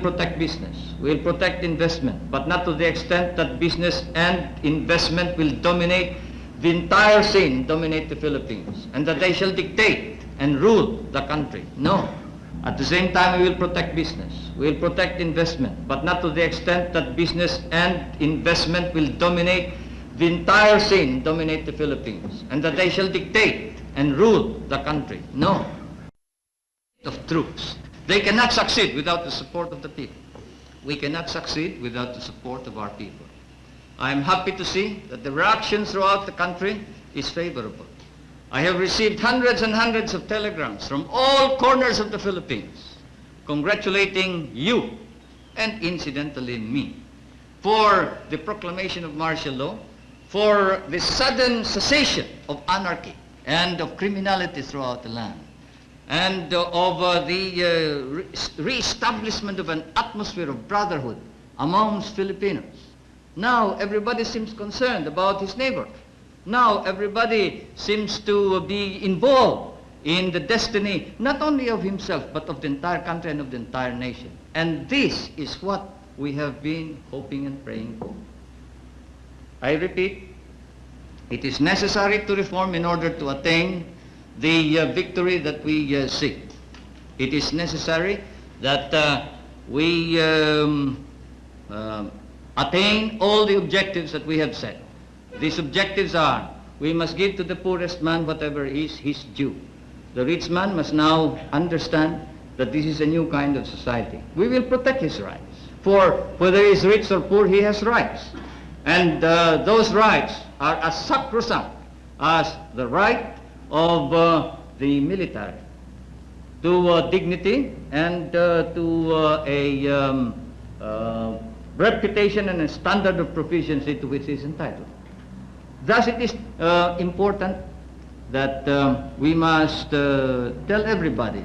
Protect business, we'll protect investment, but not to the extent that business and investment will dominate the entire scene, dominate the Philippines, and that they shall dictate and rule the country. No. At the same time, we will protect business, we'll protect investment, but not to the extent that business and investment will dominate the entire scene, dominate the Philippines, and that they shall dictate and rule the country. No. Of troops. They cannot succeed without the support of the people. We cannot succeed without the support of our people. I am happy to see that the reaction throughout the country is favorable. I have received hundreds and hundreds of telegrams from all corners of the Philippines congratulating you and incidentally me for the proclamation of martial law, for the sudden cessation of anarchy and of criminality throughout the land, and of the re-establishment of an atmosphere of brotherhood amongst Filipinos. Now everybody seems concerned about his neighbor. Now everybody seems to be involved in the destiny not only of himself but of the entire country and of the entire nation. And this is what we have been hoping and praying for. I repeat, it is necessary to reform in order to attain the victory that we seek. It is necessary that we attain all the objectives that we have set. These objectives are, we must give to the poorest man whatever is his due. The rich man must now understand that this is a new kind of society. We will protect his rights. For whether he is rich or poor, he has rights. And those rights are as sacrosanct as the right of the military to dignity and to a reputation and a standard of proficiency to which he is entitled. Thus it is important that we must tell everybody,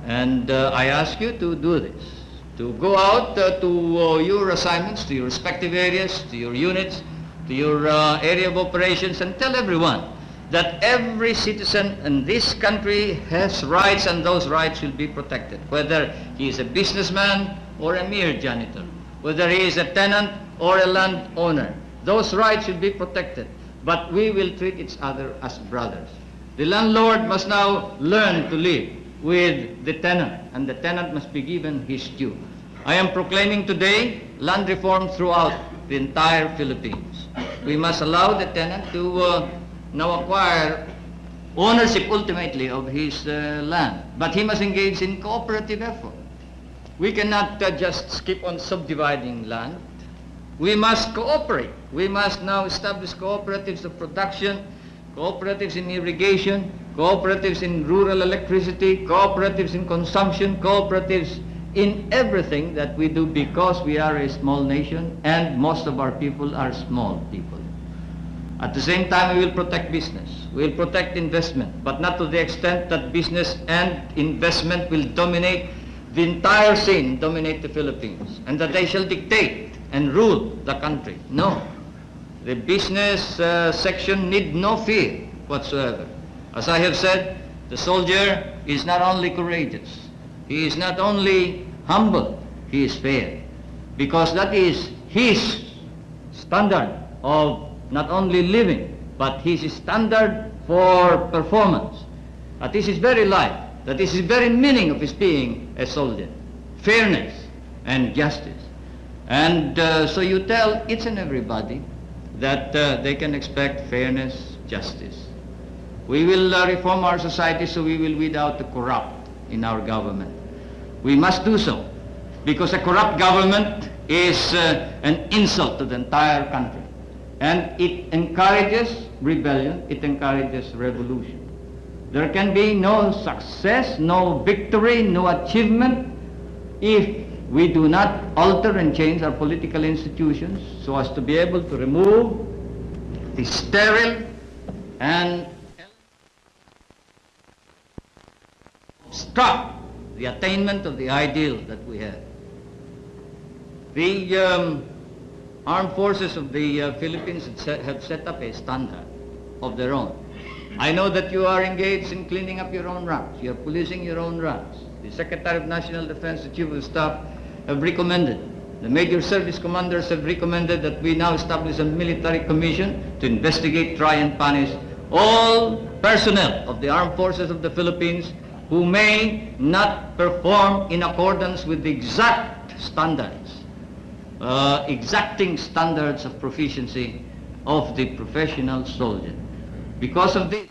and I ask you to do this, to go out to your assignments, to your respective areas, to your units, to your area of operations, and tell everyone that every citizen in this country has rights, and those rights will be protected, whether he is a businessman or a mere janitor, whether he is a tenant or a landowner. Those rights will be protected, but we will treat each other as brothers. The landlord must now learn to live with the tenant, and the tenant must be given his due. I am proclaiming today land reform throughout the entire Philippines. We must allow the tenant to now acquire ownership ultimately of his land, but he must engage in cooperative effort. We cannot just skip on subdividing land. We must cooperate. We must now establish cooperatives of production, cooperatives in irrigation, cooperatives in rural electricity, cooperatives in consumption, cooperatives in everything that we do, because we are a small nation and most of our people are small people. At the same time, we will protect business, we will protect investment, but not to the extent that business and investment will dominate the entire scene, dominate the Philippines, and that they shall dictate and rule the country. No. The business section need no fear whatsoever. As I have said, the soldier is not only courageous, he is not only humble, he is fair, because that is his standard of not only living, but his standard for performance. That is his very life, that is his very meaning of his being a soldier. Fairness and justice. And so you tell each and everybody that they can expect fairness, justice. We will reform our society so we will weed out the corrupt in our government. We must do so, because a corrupt government is an insult to the entire country. And it encourages rebellion, it encourages revolution. There can be no success, no victory, no achievement if we do not alter and change our political institutions so as to be able to remove the sterile and obstruct the attainment of the ideal that we have. The armed forces of the Philippines have set up a standard of their own. I know that you are engaged in cleaning up your own ranks. You are policing your own ranks. The Secretary of National Defense, the Chief of Staff, have recommended, the major service commanders have recommended that we now establish a military commission to investigate, try and punish all personnel of the armed forces of the Philippines who may not perform in accordance with the exact standards, exacting standards of proficiency of the professional soldier. Because of this,